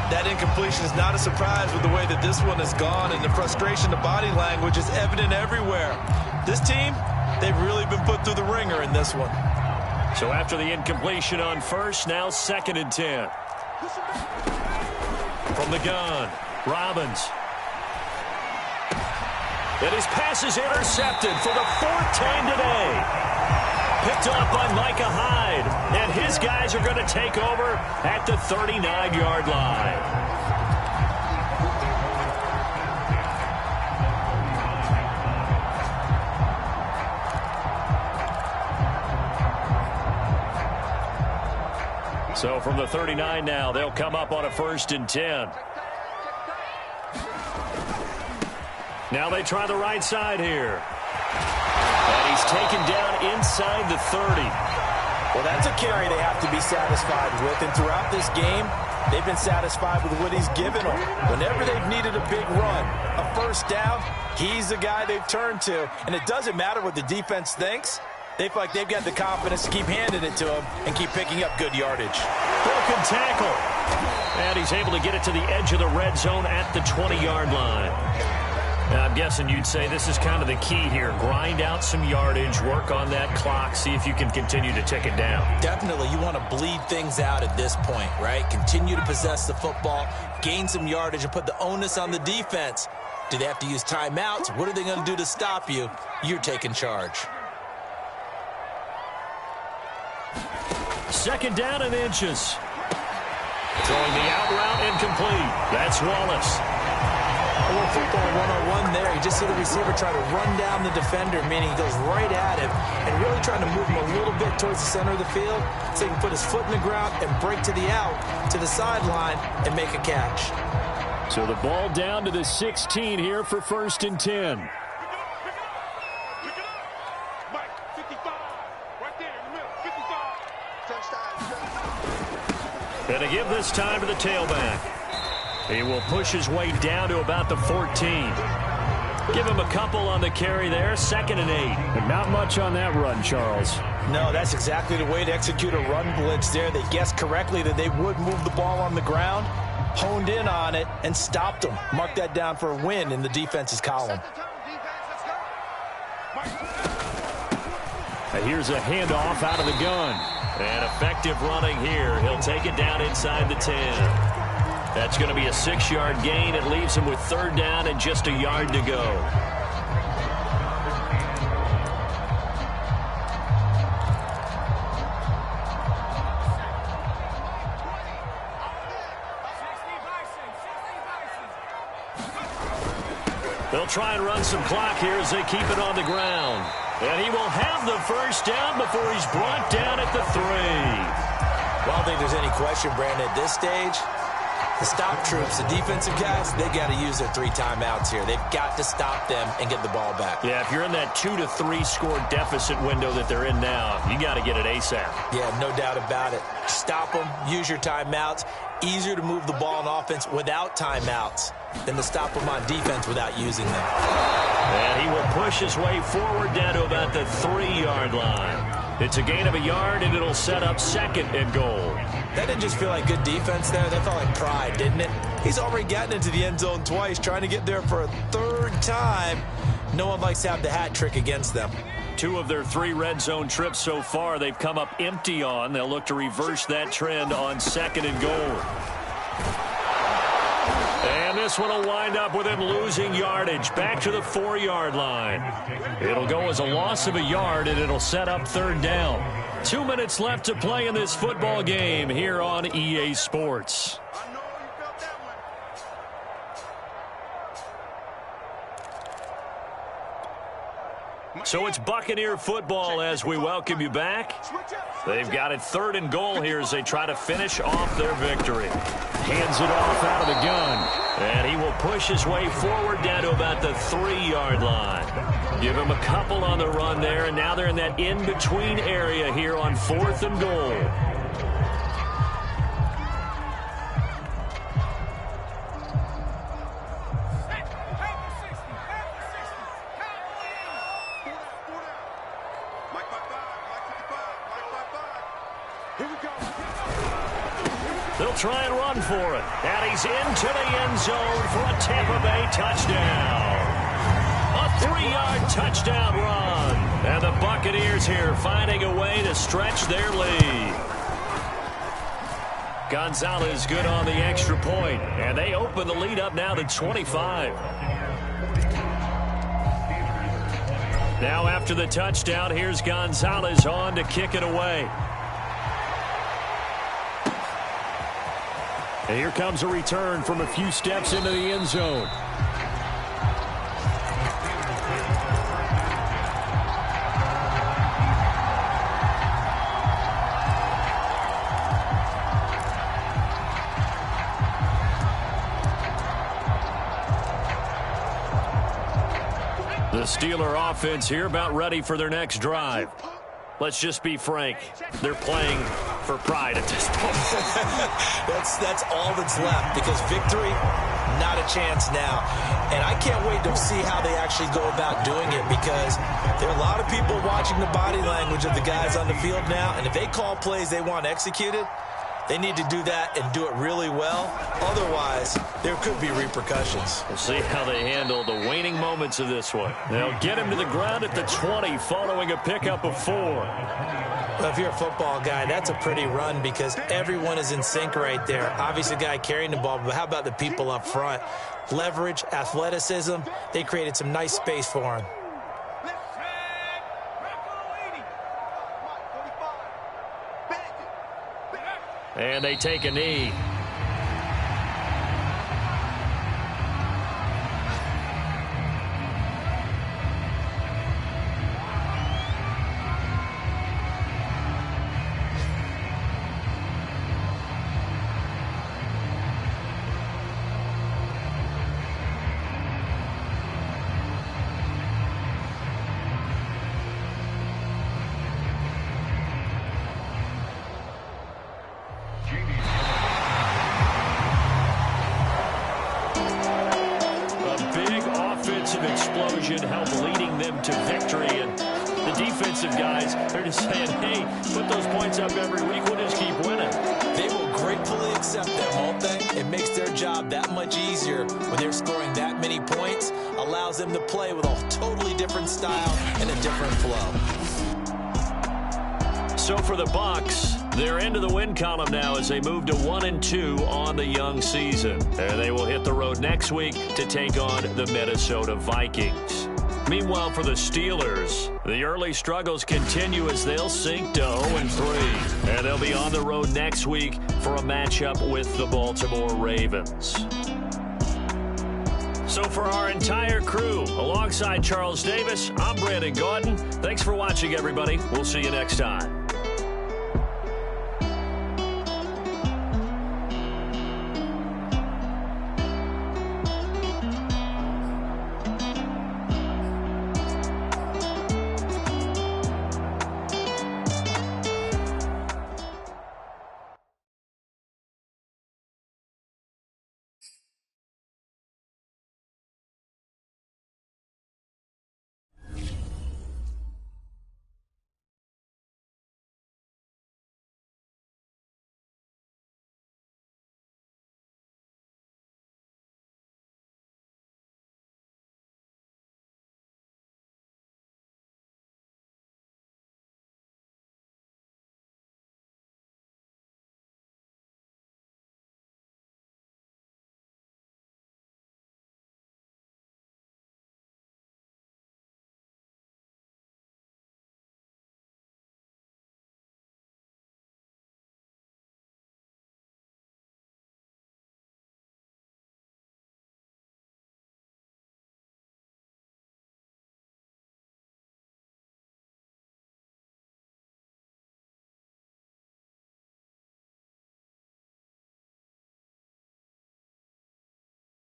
S4: That incompletion is not a surprise with the way that this one has gone, and the frustration, the body language is evident everywhere. This team, they've really been put through the ringer in this one.
S1: So after the incompletion on first, now 2nd and 10. From the gun, Robbins. And his pass is intercepted for the 4th time today. Picked off by Micah Hyde. And his guys are going to take over at the 39-yard line. So from the 39 now, they'll come up on a 1st and 10. Now they try the right side here. And he's taken down inside the 30.
S2: Well, that's a carry they have to be satisfied with. And throughout this game, they've been satisfied with what he's given them. Whenever they've needed a big run, a 1st down, he's the guy they've turned to. And it doesn't matter what the defense thinks. They feel like they've got the confidence to keep handing it to him and keep picking up good yardage.
S1: Broken tackle. And he's able to get it to the edge of the red zone at the 20-yard line. Now, I'm guessing you'd say this is kind of the key here. Grind out some yardage, work on that clock, see if you can continue to tick it down.
S2: Definitely, you want to bleed things out at this point, right? Continue to possess the football, gain some yardage, and put the onus on the defense. Do they have to use timeouts? What are they going to do to stop you? You're taking charge.
S1: 2nd down and inches. Throwing the out route incomplete. That's Wallace.
S2: A little football one-on-one there. You just see the receiver try to run down the defender, meaning he goes right at him and really trying to move him a little bit towards the center of the field so he can put his foot in the ground and break to the out, to the sideline, and make a catch.
S3: So the ball down to the 16 here for 1st and 10.
S1: And to give this time to the tailback. He will push his way down to about the 14. Give him a couple on the carry there. 2nd and 8.
S3: But not much on that run, Charles.
S2: No, that's exactly the way to execute a run blitz there. They guessed correctly that they would move the ball on the ground, honed in on it, and stopped them. Mark that down for a win in the defense's column.
S3: And here's a handoff out of the gun.
S1: And effective running here. He'll take it down inside the 10. That's going to be a 6-yard gain. It leaves him with 3rd down and just a yard to go. They'll try and run some clock here as they keep it on the ground. And he will have the 1st down before he's brought down at the 3.
S2: Well, I don't think there's any question, Brandon, at this stage. The stop troops, the defensive guys, they got to use their 3 timeouts here. They've got to stop them and get the ball back.
S1: Yeah, if you're in that 2 to 3 score deficit window that they're in now, you got to get it ASAP.
S2: Yeah, no doubt about it. Stop them, use your timeouts. Easier to move the ball on offense without timeouts than to stop them on defense without using them.
S1: And he will push his way forward down to about the 3-yard line. It's a gain of a yard, and it'll set up 2nd and goal.
S2: That didn't just feel like good defense there. That felt like pride, didn't it? He's already gotten into the end zone twice, trying to get there for a 3rd time. No one likes to have the hat trick against them.
S1: 2 of their 3 red zone trips so far, they've come up empty on. They'll look to reverse that trend on 2nd and goal. And this one will wind up with him losing yardage back to the 4-yard line. It'll go as a loss of a yard, and it'll set up 3rd down. 2 minutes left to play in this football game here on EA Sports. So it's Buccaneer football as we welcome you back. They've got it 3rd and goal here as they try to finish off their victory.
S3: hands it off out of the gun.
S1: And he will push his way forward down to about the 3-yard line. Give him a couple on the run there, and now they're in that in-between area here on 4th and goal. They'll try and run for it. And he's into the end zone for a Tampa Bay touchdown. A 3-yard touchdown run. And the Buccaneers here finding a way to stretch their lead. Gonzalez good on the extra point. And they open the lead up now to 25. Now after the touchdown, here's Gonzalez on to kick it away. And here comes a return from a few steps into the end zone. The Steeler offense here about ready for their next drive. Let's just be frank. They're playing for pride at this point.
S2: That's all that's left, because victory, not a chance now. And I can't wait to see how they actually go about doing it, because there are a lot of people watching the body language of the guys on the field now, and if they call plays they want executed, they need to do that and do it really well. Otherwise, there could be repercussions.
S1: We'll see how they handle the waning moments of this one. They'll get him to the ground at the 20 following a pickup of 4.
S2: Well, if you're a football guy, that's a pretty run, because everyone is in sync right there. Obviously, the guy carrying the ball, but how about the people up front? Leverage, athleticism, they created some nice space for him.
S1: And they take a knee. Explosion help leading them to victory, and the defensive guys are just saying, hey, put those points up every week, we'll just keep winning.
S2: They will gratefully accept that, won't they? It makes their job that much easier when they're scoring that many points, allows them to play with a totally different style and a different flow.
S1: So for the Bucs, they're into the win column now as they move to 1-2 on the young season. And they will hit the road next week to take on the Minnesota Vikings. Meanwhile, for the Steelers, the early struggles continue as they'll sink to 0-3. And they'll be on the road next week for a matchup with the Baltimore Ravens. So for our entire crew, alongside Charles Davis, I'm Brandon Gaudin. Thanks for watching, everybody. We'll see you next time.